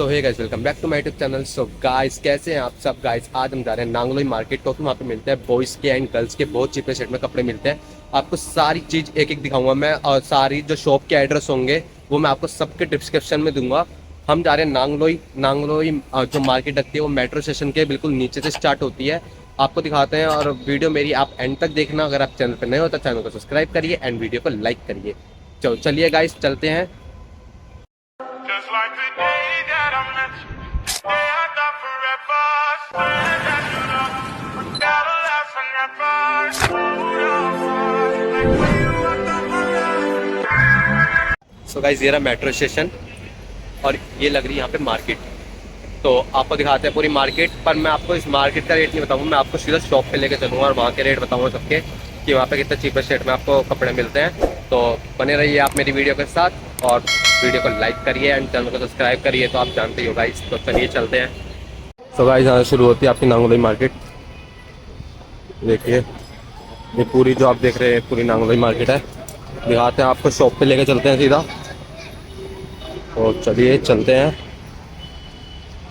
So hey guys, welcome back to my YouTube channel. So guys, कैसे हैं आप सब गाइस। आज हम जा रहे हैं नांगलोई मार्केट, क्योंकि वहाँ पे मिलते हैं बॉयज़ के एंड गर्ल्स के बहुत चीपेस्ट रेट में कपड़े मिलते हैं। आपको सारी चीज़ एक एक दिखाऊंगा मैं, और सारी जो शॉप के एड्रेस होंगे वो मैं आपको सबके डिस्क्रिप्शन में दूंगा। हम जा रहे हैं नांगलोई। नांगलोई जो मार्केट लगती है वो मेट्रो स्टेशन के बिल्कुल नीचे से स्टार्ट होती है। आपको दिखाते हैं, और वीडियो मेरी आप एंड तक देखना। अगर आप चैनल पर नए हो तो चैनल को सब्सक्राइब करिए एंड वीडियो को लाइक करिए। चलिए गाइस, चलते हैं। Just like the day that I met you, day I thought forever. Swear that you know, gotta last forever. Hold on, like when you walked on my life. So guys, ये रहा metro station और ये लग रही है यहाँ पे market. तो आपको दिखाते हैं पूरी मार्केट, पर मैं आपको इस मार्केट का रेट नहीं बताऊंगा। मैं आपको सीधा शॉप पे लेके चलूँगा और वहाँ के रेट बताऊंगा सबके, कि वहाँ पे कितने चीपेस्ट रेट में आपको कपड़े मिलते हैं। तो बने रहिए आप मेरी वीडियो के साथ, और वीडियो को लाइक करिए एंड चैनल को सब्सक्राइब करिए। तो आप जानते ही हो गाइस। तो चलिए चलते हैं। सो गाइस, यहाँ शुरू होती है आपकी नांगलोई मार्केट। देखिए, ये पूरी जो आप देख रहे हैं पूरी नांगलोई मार्केट है। दिखाते हैं आपको, शॉप पे लेके चलते हैं सीधा। तो चलिए चलते हैं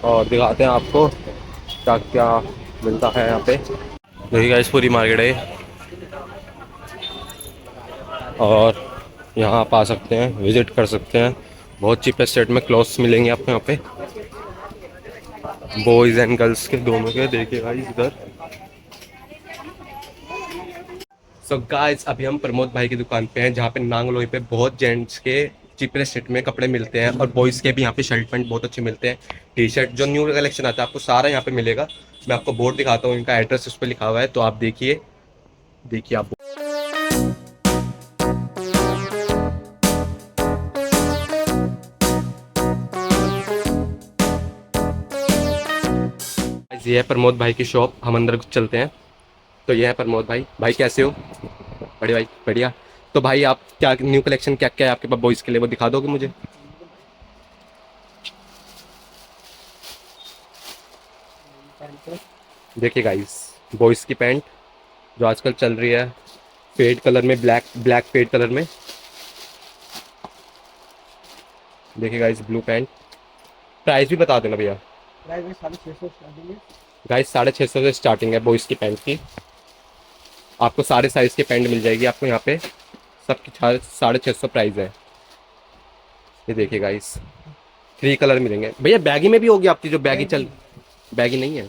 और दिखाते हैं आपको क्या क्या मिलता है यहाँ पे। देखिए गाइस, पूरी मार्केट है और यहाँ आप आ सकते हैं, विजिट कर सकते हैं। बहुत चीपेस्ट रेट में क्लॉथ्स मिलेंगे आपको यहाँ पे, बॉयज़ एंड गर्ल्स के दोनों के। देखिए गाइस इधर। सो गाइस, अभी हम प्रमोद भाई की दुकान पे हैं, जहाँ पे नांगलोई पे बहुत जेंट्स के चीपेस्ट रेट में कपड़े मिलते हैं, और बॉयज़ के भी यहाँ पे शर्ट पैंट बहुत अच्छे मिलते हैं। टी शर्ट जो न्यू कलेक्शन आता है आपको सारा यहाँ पे मिलेगा। मैं आपको बोर्ड दिखाता हूँ, इनका एड्रेस उस पर लिखा हुआ है, तो आप देखिए। देखिए आप। ये है प्रमोद भाई की शॉप, हम अंदर चलते हैं। तो ये है प्रमोद भाई। भाई कैसे हो? बढ़िया भाई, बढ़िया। तो भाई आप क्या न्यू कलेक्शन क्या क्या है आपके पास बॉयज़ के लिए, वो दिखा दोगे मुझे? देखिए गाइस, बॉयज़ की पैंट जो आजकल चल रही है, फेड कलर में, ब्लैक ब्लैक फेड कलर में। देखिए गाइस, ब्लू पैंट। प्राइस भी बता देना भैया। गाइस 650 से स्टार्टिंग है बॉयज़ की पैंट की। आपको सारे साइज़ की पैंट मिल जाएगी आपको यहाँ पे। सबकी 650 प्राइस है। ये देखिए गाइस, 3 कलर मिलेंगे भैया। बैगी में भी होगी आपकी जो बैगी चल, बैगी नहीं है?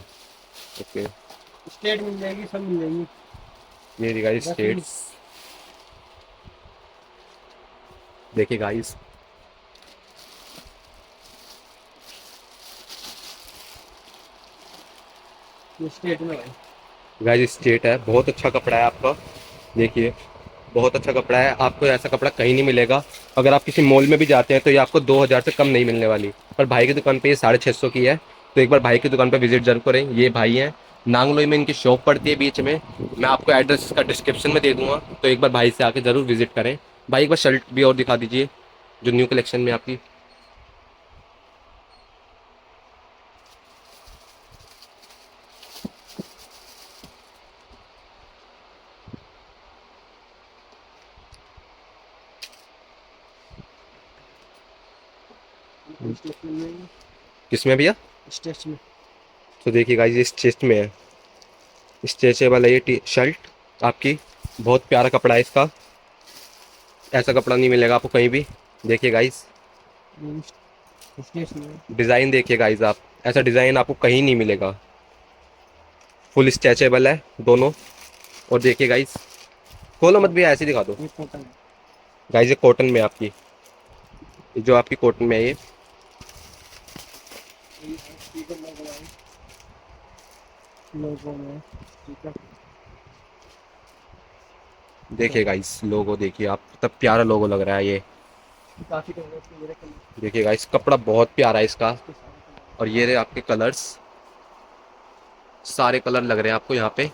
ओके। स्टेट मिल जाएगी, सब मिल जाएगी। ये गाइस स्टेट्स। देखिए गाइस, ये स्टेट में है। गाइस स्टेट है, बहुत अच्छा कपड़ा है आपका। देखिए, बहुत अच्छा कपड़ा है। आपको ऐसा कपड़ा कहीं नहीं मिलेगा। अगर आप किसी मॉल में भी जाते हैं तो ये आपको 2000 से कम नहीं मिलने वाली, पर भाई की दुकान पे ये 650 की है। तो एक बार भाई की दुकान पे विजिट जरूर करें। ये भाई हैं, नांगलोई में इनकी शॉप पड़ती है बीच में। मैं आपको एड्रेस इसका डिस्क्रिप्शन में दे दूंगा, तो एक बार भाई से आके ज़रूर विजिट करें। भाई एक बार शर्ट भी और दिखा दीजिए जो न्यू कलेक्शन में आपकी। स्टेट मिल जाएगी। किसमें भैया? स्टेट में तो देखिए गाइस, ये चेस्ट में है, स्ट्रेचेबल है ये टी शर्ट आपकी। बहुत प्यारा कपड़ा है इसका, ऐसा कपड़ा नहीं मिलेगा आपको कहीं भी। देखिए गाइस, स्टेट में डिज़ाइन देखिए गाइस आप, ऐसा डिज़ाइन आपको कहीं नहीं मिलेगा। फुल स्ट्रेचेबल है दोनों। और देखिए गाइस, खोलो मत भैया, ऐसे ही दिखा दो। ये कॉटन गाइस ये कॉटन में आपकी, ये जो आपकी कॉटन में है ये। लोगों में, ठीक है। देखिए गाइस, लोगो देखिए आप, तब प्यारा लोगो लग रहा है ये। काफी कलर के मेरे कलर देखिए गाइस, कपड़ा बहुत प्यारा है इसका। के सारे कलर। और ये रहे आपके कलर्स, सारे कलर लग रहे हैं आपको यहाँ पे।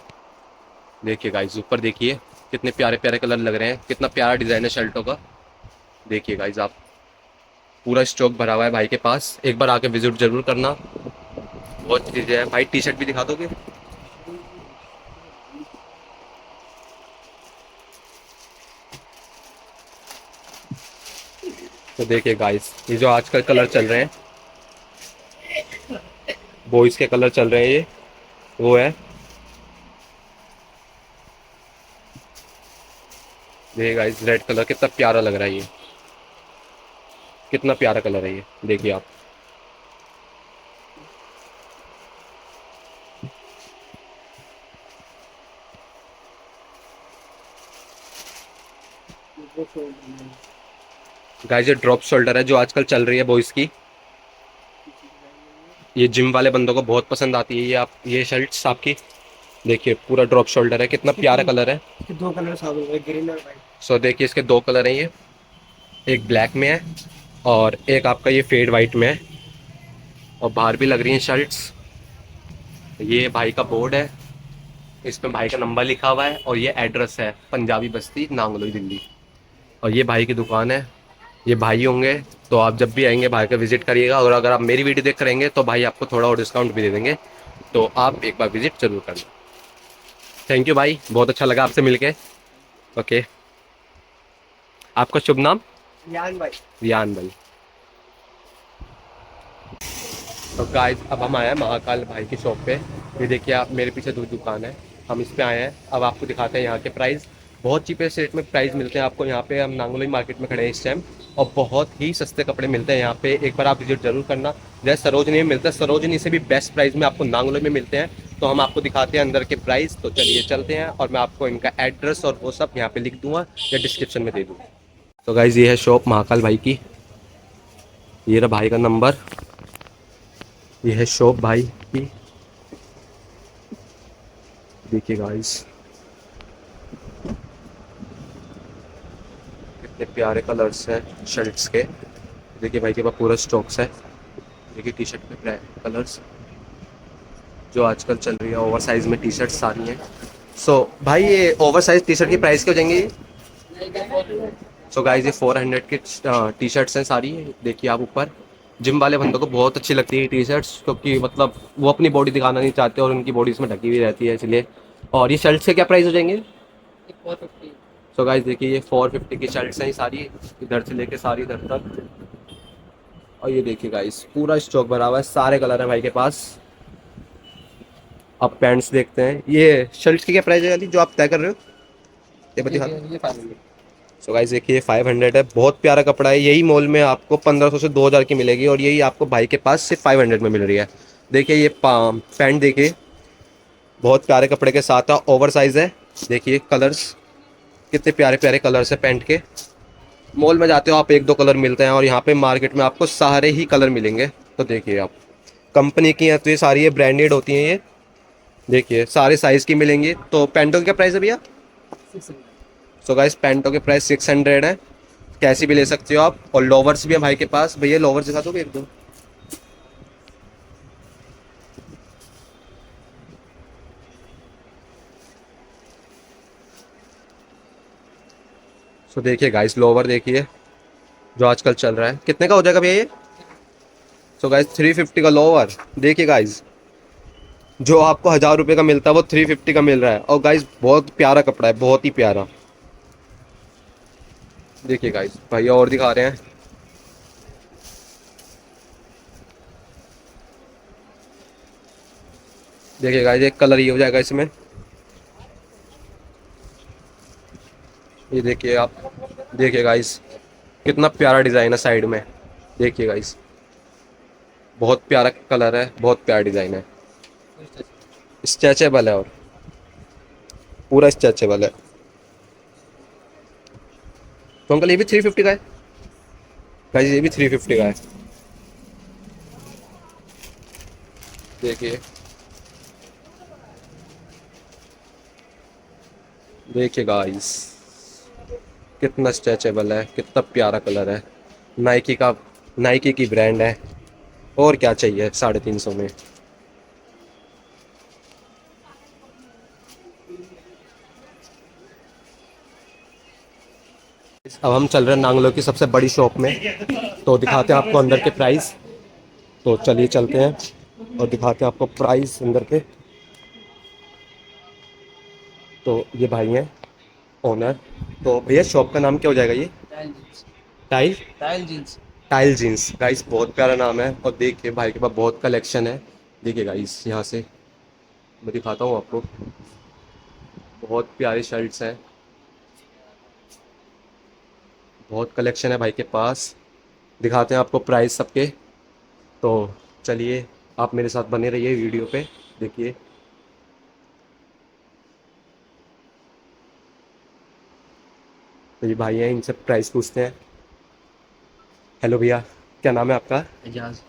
देखिए गाइस, ऊपर देखिए कितने प्यारे प्यारे कलर लग रहे हैं, कितना प्यारा डिज़ाइन है शर्टों का। देखिए गाइस आप, पूरा स्टॉक भरा हुआ है भाई के पास, एक बार आके विजिट जरूर करना। बहुत चीज़ें हैं भाई। टी शर्ट भी दिखा दोगे? तो देखिए गाइस, ये जो आजकल कलर चल रहे हैं, बॉयज़ के कलर चल रहे हैं ये, वो है, देखिए गाइस रेड कलर कितना प्यारा लग रहा है ये, कितना प्यारा कलर है ये, देखिए आप। वो शोल्डर में गाइस ये ड्रॉप शोल्डर है जो आजकल चल रही है बॉयज़ की, पीछे डिजाइन नहीं है। ये जिम वाले बंदों को बहुत पसंद आती है ये, आप ये शर्ट्स आपकी देखिए, पूरा ड्रॉप शोल्डर है, कितना प्यारा कलर है। इसके दो कलर साबुन है, ग्रीन और व्हाइट। सो देखिए इसके दो कलर हैं ये, एक ब्लैक में है और एक आपका ये फेड वाइट में है, और बाहर भी लग रही हैं शर्ट्स। ये भाई का बोर्ड है, इस पे भाई का नंबर लिखा हुआ है और ये एड्रेस है पंजाबी बस्ती नांगलोई दिल्ली, और ये भाई की दुकान है। ये भाई होंगे तो आप जब भी आएंगे भाई का विजिट करिएगा, और अगर आप मेरी वीडियो देख करेंगे तो भाई आपको थोड़ा और डिस्काउंट भी दे देंगे, तो आप एक बार विजिट जरूर करना। थैंक यू भाई, बहुत अच्छा लगा आपसे मिलके। ओके, आपका शुभ नाम? यान भाई। रियान भाई। तो गाइस अब हम आए हैं महाकाल भाई की शॉप पे। ये देखिए आप, मेरे पीछे दो दुकान है, हम इस पे आए हैं। अब आपको दिखाते हैं यहाँ के प्राइस, बहुत चीपेस्ट रेट में प्राइस मिलते हैं आपको यहाँ पे। हम नांगलोई मार्केट में खड़े हैं इस टाइम, और बहुत ही सस्ते कपड़े मिलते हैं यहाँ पे, एक बार आप विजिट जरूर करना। जैसे सरोजनी में मिलता है, सरोजनी से भी बेस्ट प्राइस में आपको नांगलोई में मिलते हैं। तो हम आपको दिखाते हैं अंदर के प्राइस, तो चलिए चलते हैं, और मैं आपको इनका एड्रेस और वो सब यहाँ पे लिख दूंगा या डिस्क्रिप्शन में दे दूँगा। तो गाइज ये है शॉप महाकाल भाई की, ये रहा भाई का नंबर, ये है शॉप भाई की, देखिए गाइस कितने प्यारे कलर्स हैं शर्ट्स के। देखिए भाई के पास पूरा स्टॉक्स है। देखिए टी शर्ट पे कलर्स जो आजकल चल रही है, ओवर साइज में टी शर्ट सारी हैं। सो भाई ये ओवर साइज टी शर्ट की प्राइस क्या हो जाएंगी? सो गाइस ये 400 की टी शर्ट्स हैं सारी, देखिए आप ऊपर। जिम वाले बंदों को बहुत अच्छी लगती है टी शर्ट्स, क्योंकि मतलब वो अपनी बॉडी दिखाना नहीं चाहते और उनकी बॉडी इसमें ढकी हुई रहती है, इसलिए। और ये शर्ट्स के क्या प्राइस हो जाएंगे? 450। सो गाइस देखिए ये 450 की शर्ट्स हैं सारी, इधर से लेके सारी इधर तक। और ये देखिए गाइस पूरा स्टॉक भरा हुआ है, सारे कलर हैं भाई के पास। अब पैंट्स देखते हैं, ये शर्ट्स की क्या प्राइस है वाली जो आप तय कर रहे हो? ये बता। ये 500। सो गाइस देखिए 500 है, बहुत प्यारा कपड़ा है। यही मॉल में आपको 1500 से 2000 की मिलेगी, और यही आपको भाई के पास सिर्फ 500 में मिल रही है। देखिए ये पैंट देखिए, बहुत प्यारे कपड़े के साथ है, ओवर साइज है। देखिए कलर्स कितने प्यारे प्यारे कलर्स है पैंट के। मॉल में जाते हो आप, एक दो कलर मिलते हैं, और यहाँ पे मार्केट में आपको सारे ही कलर मिलेंगे। तो देखिए आप, कंपनी की हैं तो ये सारी ये ब्रांडेड होती हैं ये। देखिए सारे साइज़ की मिलेंगी। तो पैंटों की क्या प्राइस है भैया? 600। सो गाइस पैंटों के प्राइस 600 है, कैसी भी ले सकते हो आप। और लोवर्स भी है भाई के पास। भैया लोवर्स दिखा दोगे एक दो? सो देखिए गाइस लोवर देखिए जो आजकल चल रहा है, कितने का हो जाएगा भैया ये? सो गाइस 350 का लोवर। देखिए गाइस जो आपको 1000 रुपये का मिलता है वो 350 का मिल रहा है। और गाइस बहुत प्यारा कपड़ा है, बहुत ही प्यारा। देखिए गाइस भैया और दिखा रहे हैं। देखिए गाइस एक कलर ये हो जाएगा इसमें, ये देखिए आप। देखिए गाइस कितना प्यारा डिज़ाइन है साइड में। देखिए गाइस बहुत प्यारा कलर है, बहुत प्यारा डिज़ाइन है, स्ट्रेचेबल है और पूरा स्ट्रेचेबल है। तो अंकल ये भी 350 का है गाइस, ये भी 350 का है। देखिए देखिए गाइस कितना स्ट्रेचेबल है, कितना प्यारा कलर है। नाइकी का, नाइकी की ब्रांड है, और क्या चाहिए 350 में। अब हम चल रहे हैं नांगलो की सबसे बड़ी शॉप में, तो दिखाते हैं आपको अंदर के प्राइस। तो चलिए चलते हैं और दिखाते हैं आपको प्राइस अंदर के। तो ये भाई हैं ओनर। तो भैया शॉप का नाम क्या हो जाएगा ये? Tile jeans. Tile tile jeans. Tile jeans. Guys बहुत प्यारा नाम है। और देखिए भाई के पास बहुत कलेक्शन है, देखिए गाइस, यहाँ से मैं दिखाता हूँ आपको, बहुत प्यारी शर्ट्स हैं, बहुत कलेक्शन है भाई के पास। दिखाते हैं आपको प्राइस सबके। तो चलिए आप मेरे साथ बने रहिए वीडियो पे। देखिए तो ये भाई हैं, इनसे प्राइस पूछते हैं। हेलो भैया, क्या नाम है आपका? एजाज।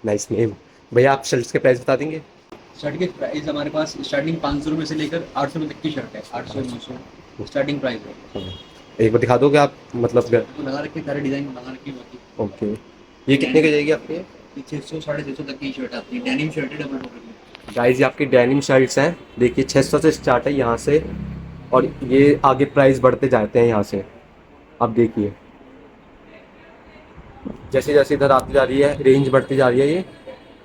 Nice name. भैया आप शर्ट्स के प्राइस बता देंगे? शर्ट के प्राइस हमारे पास स्टार्टिंग 500 रुपये से लेकर 800 रुपये तक की शर्ट है। 800 900 स्टार्टिंग प्राइस है। एक बार दिखा दोगे आप, मतलब? तो लगा रखे सारे डिजाइन लगा रखी बाकी ओके, ये कितने की जाएगी आपकी? 600 650 तक की शर्ट आती है। डेनिम शर्ट है डबल बटन की। गाइस ये आपकी डेनिम शर्ट्स हैं। देखिए 600 से स्टार्ट है यहाँ से, और ये आगे प्राइस बढ़ते जाते हैं यहाँ से। आप देखिए जैसे जैसे इधर आती जा रही है, रेंज बढ़ती जा रही है। ये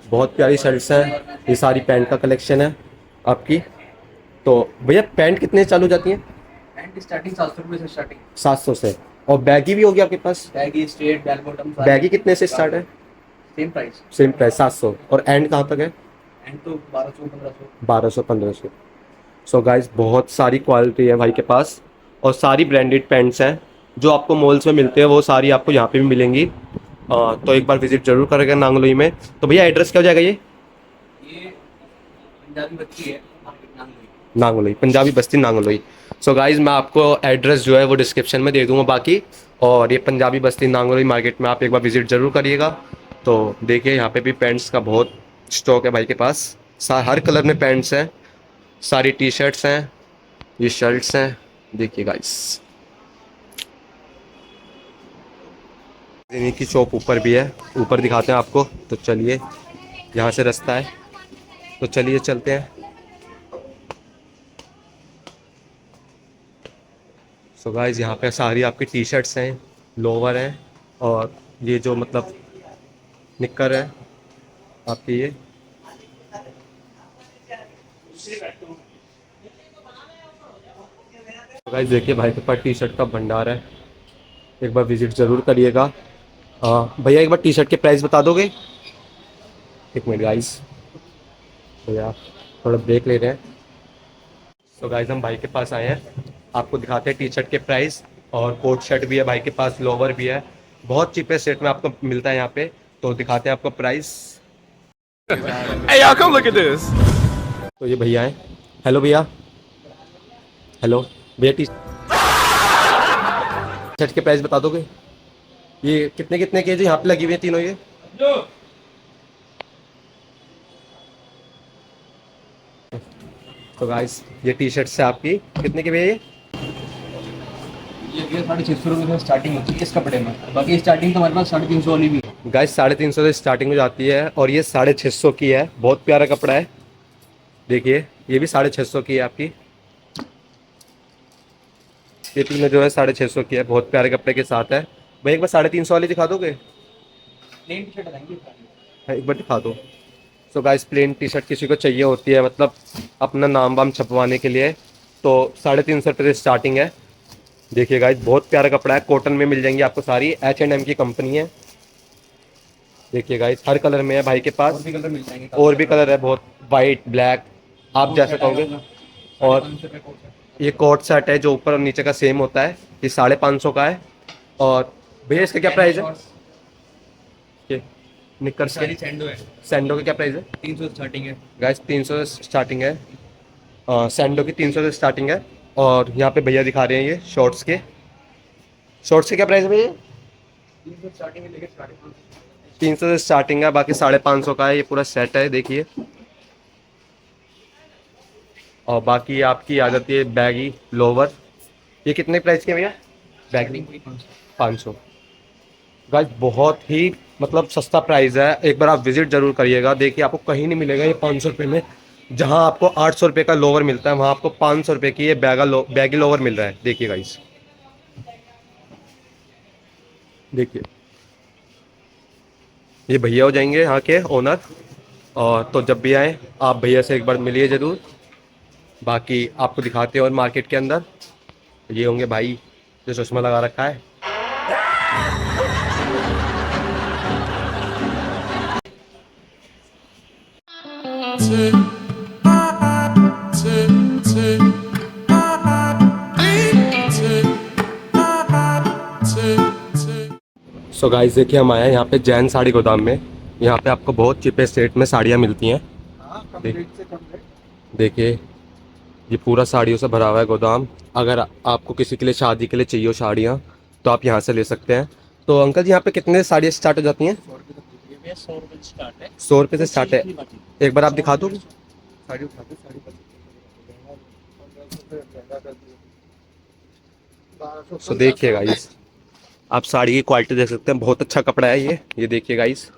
बहुत प्यारी शर्ट्स हैं, ये सारी पैंट का कलेक्शन है आपकी। तो भैया पैंट कितने से चालू हो जाती हैं? पैंट स्टार्टिंग 700 रुपये से स्टार्टिंग। 700 से। और बैगी भी होगी आपके पास? Baggy straight back bottom baggy कितने से स्टार्ट है? Same price. Same price 700। और एंड कहाँ तक है? एंड तो 1200 1500। 1200 1500। सो गाइस बहुत सारी क्वालिटी है भाई के पास, और सारी ब्रांडेड पैंट्स हैं जो आपको मॉल्स में मिलते हैं, वो सारी आपको यहाँ पे भी मिलेंगी। तो एक बार विजिट जरूर करेगा नांगलोई में। तो भैया एड्रेस क्या हो जाएगा? ये पंजाबी बच्ची है मार्केट नांगलोई। नांगलोई, पंजाबी बस्ती नांगलोई। सो गाइज मैं आपको एड्रेस जो है वो डिस्क्रिप्शन में दे दूंगा बाकी। और ये पंजाबी बस्ती नांगलोई मार्केट में आप एक बार विजिट ज़रूर करिएगा। तो देखिए यहाँ पे भी पैंट्स का बहुत स्टॉक है भाई के पास। हर कलर में पैंट्स हैं, सारी टी शर्ट्स हैं, ये शर्ट्स हैं। देखिए गाइस की शॉप ऊपर भी है, ऊपर दिखाते हैं आपको। तो चलिए, यहाँ से रास्ता है, तो चलिए चलते हैं। सो गाइस यहाँ पे सारी आपकी टी शर्ट्स हैं, लोवर हैं, और ये जो मतलब निक्कर है आपकी ये। तो गाइस देखिए भाई के पास टी शर्ट का भंडार है, एक बार विजिट ज़रूर करिएगा। भैया एक बार टी शर्ट के प्राइस बता दोगे? एक मिनट गाइस, भैया थोड़ा ब्रेक ले रहे हैं। तो गाइस हम भाई के पास आए हैं, आपको दिखाते हैं टी शर्ट के प्राइस। और कोट शर्ट भी है भाई के पास, लोवर भी है, बहुत चीपेस्ट रेट में आपको मिलता है यहाँ पे। तो दिखाते हैं आपको price. Hey, y'all, come look at this. तो ये भैया हैं। हेलो भैया, हेलो भैया, टी शर्ट के प्राइस बता दोगे? ये कितने कितने के जी यहाँ पे लगी हुई है तीनों ये? तो गाइस ये टी शर्ट है आपकी, कितने के भैया ये? ये 650 रुपये से स्टार्टिंग होती है इस कपड़े में। बाकी स्टार्टिंग तो हमारे पास 350 वाली भी है। गाइस 350 से स्टार्टिंग हो जाती है, और ये 650 की है। बहुत प्यारा कपड़ा है, देखिए ये भी 650 की है आपकी। ये तीनों जो है 650 की है, बहुत प्यारे कपड़े के साथ है। भाई एक बार 350 वाली दिखा दोगे? प्लेन टी शर्ट आएंगी। हाँ, एक बार दिखा दो। So guys plain T shirt किसी को चाहिए होती है, मतलब अपना नाम वाम छपवाने के लिए, तो 350 रुपये से स्टार्टिंग है। देखिए गाइस बहुत प्यारा कपड़ा है, कॉटन में मिल जाएंगी आपको सारी। H&M की कंपनी है। देखिए गाइस हर कलर में है भाई के पास, और भी कलर मिल जाएंगे। और भी कलर है बहुत, वाइट ब्लैक आप जैसा कहोगे। और ये कोट सेट है जो ऊपर और नीचे का सेम होता है, ये 550 का है। और भैया इसका क्या प्राइस है? ये निकर्स के सैंडो है, सैंडो का क्या प्राइस है? 300 स्टार्टिंग है। गाइस 300 से स्टार्टिंग है, सैंडो की 300 से स्टार्टिंग है। और यहाँ पे भैया दिखा रहे हैं ये शॉर्ट्स के। शॉर्ट्स के क्या प्राइस है भैया? 300 स्टार्टिंग है, लेके स्टार्टिंग 300 से स्टार्टिंग है, बाकी 550 का है। ये पूरा सेट है देखिए। और बाकी आपकी आ जाती है बैगी लोवर। ये कितने प्राइस के हैं भैया? बैगी 500। गाइस बहुत ही मतलब सस्ता प्राइस है, एक बार आप विजिट जरूर करिएगा। देखिए आपको कहीं नहीं मिलेगा ये 500 रुपये में। जहां आपको 800 रुपये का लोवर मिलता है, वहां आपको 500 रुपये की ये बैगी लोवर मिल रहा है। देखिए गाइस, देखिए ये भैया हो जाएंगे यहाँ के ओनर। और तो जब भी आए आप भैया से एक बार मिलिए ज़रूर। बाकी आपको दिखाते हैं और मार्केट के अंदर ये होंगे भाई जो चश्मा लगा रखा है। सो गाइस देखिए हम आए हैं यहाँ पे जैन साड़ी गोदाम में। यहाँ पे आपको बहुत चीपेस्ट रेट में साड़ियाँ मिलती हैं। देखिए ये पूरा साड़ियों से भरा हुआ है गोदाम। अगर आपको किसी के लिए शादी के लिए चाहिए हो साड़ियाँ तो आप यहाँ से ले सकते हैं। तो अंकल जी यहाँ पे कितने साड़ियाँ स्टार्ट हो जाती हैं? 100 रुपये से स्टार्ट है। एक बार आप दिखा दो। सो देखिए गाइस आप साड़ी की क्वालिटी देख सकते हैं, बहुत अच्छा कपड़ा है ये देखिए गाइस।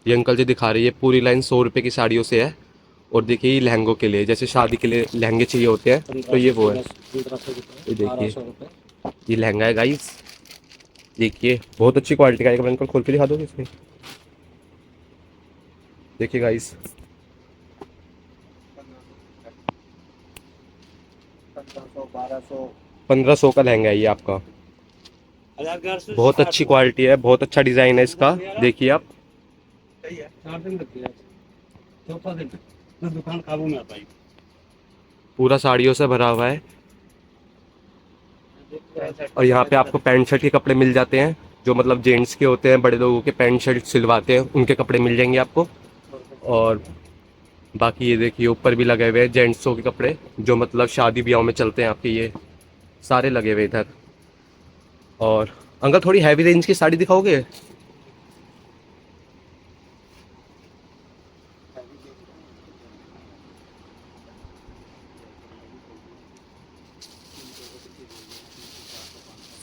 ये अंकल जी दिखा रही है पूरी लाइन 100 रुपये की साड़ियों से है। और देखिए ये लहंगों के लिए, जैसे शादी के लिए लहंगे चाहिए होते हैं तो ये वो है। ये देखिए ये लहंगा है गाइस। देखिए बहुत अच्छी क्वालिटी का है। एक बार अंकल खोल के दिखा दो इसमें। देखिए गाइस 1500 का लहंगा है ये आपका। बहुत अच्छी क्वालिटी है, बहुत अच्छा डिज़ाइन है इसका। देखिए आप दुकान काबू में आ पाई। पूरा साड़ियों से भरा हुआ है। और यहाँ पे आपको पैंट शर्ट के कपड़े मिल जाते हैं, जो मतलब जेंट्स के होते हैं, बड़े लोगों के पैंट शर्ट सिलवाते हैं उनके कपड़े मिल जाएंगे आपको। और बाकी ये देखिए ऊपर भी लगे हुए हैं जेंट्सों के कपड़े, जो मतलब शादी ब्याह में चलते हैं आपके, ये सारे लगे हुए इधर। और अंकल थोड़ी हैवी रेंज की साड़ी दिखाओगे?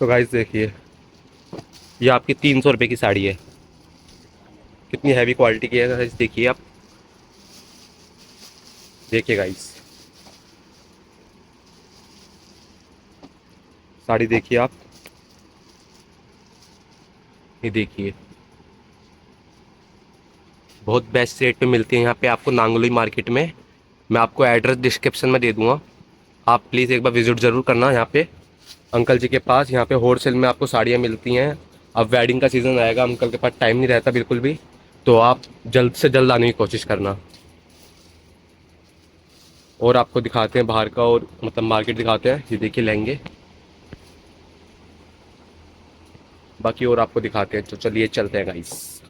तो गाइस देखिए ये आपकी 300 रुपये की साड़ी है। कितनी हैवी क्वालिटी की है गाइस, देखिए आप। देखिए गाइस साड़ी देखिए आप। ये देखिए बहुत बेस्ट रेट पे मिलती है यहाँ पे आपको नांगलोई मार्केट में। मैं आपको एड्रेस डिस्क्रिप्शन में दे दूँगा, आप प्लीज़ एक बार विज़िट ज़रूर करना यहाँ पे अंकल जी के पास। यहाँ पे होलसेल में आपको साड़ियाँ मिलती हैं। अब वेडिंग का सीज़न आएगा, अंकल के पास टाइम नहीं रहता बिल्कुल भी, तो आप जल्द से जल्द आने की कोशिश करना। और आपको दिखाते हैं बाहर का और मतलब मार्केट दिखाते हैं। ये देखिए लहंगे, बाकी और आपको दिखाते हैं। तो चलिए चलते हैं गाइस।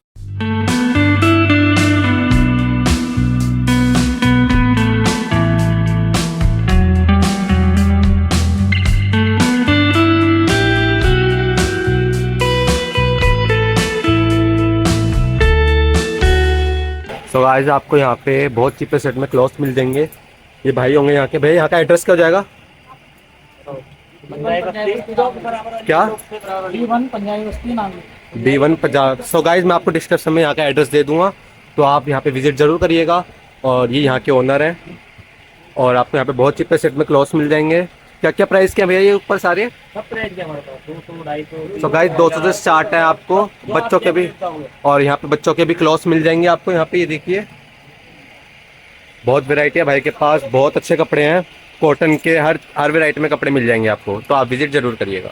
तो गाइस आपको यहाँ पे बहुत चीप सेट में क्लॉथ मिल जाएंगे। ये भाई होंगे यहाँ के। भैया यहाँ का एड्रेस क्या हो जाएगा? क्या? B1 पंजाब। सो गाइस मैं आपको डिस्क्रिप्शन में यहाँ का एड्रेस दे दूंगा, तो आप यहाँ पे विजिट जरूर करिएगा। और ये यहाँ के ओनर हैं और आपको यहाँ पे बहुत चीप सेट में क्लॉथ मिल जाएंगे। क्या क्या प्राइस क्या भैया ये ऊपर सारे? तो गाइस 200 से स्टार्ट है आपको, बच्चों के भी। और यहाँ पे बच्चों के भी क्लॉथ्स मिल जाएंगे आपको। यहाँ पे ये देखिए बहुत वैरायटी है भाई के पास, बहुत अच्छे कपड़े हैं कॉटन के। हर वैरायटी में कपड़े मिल जाएंगे आपको, तो आप विजिट जरूर करिएगा।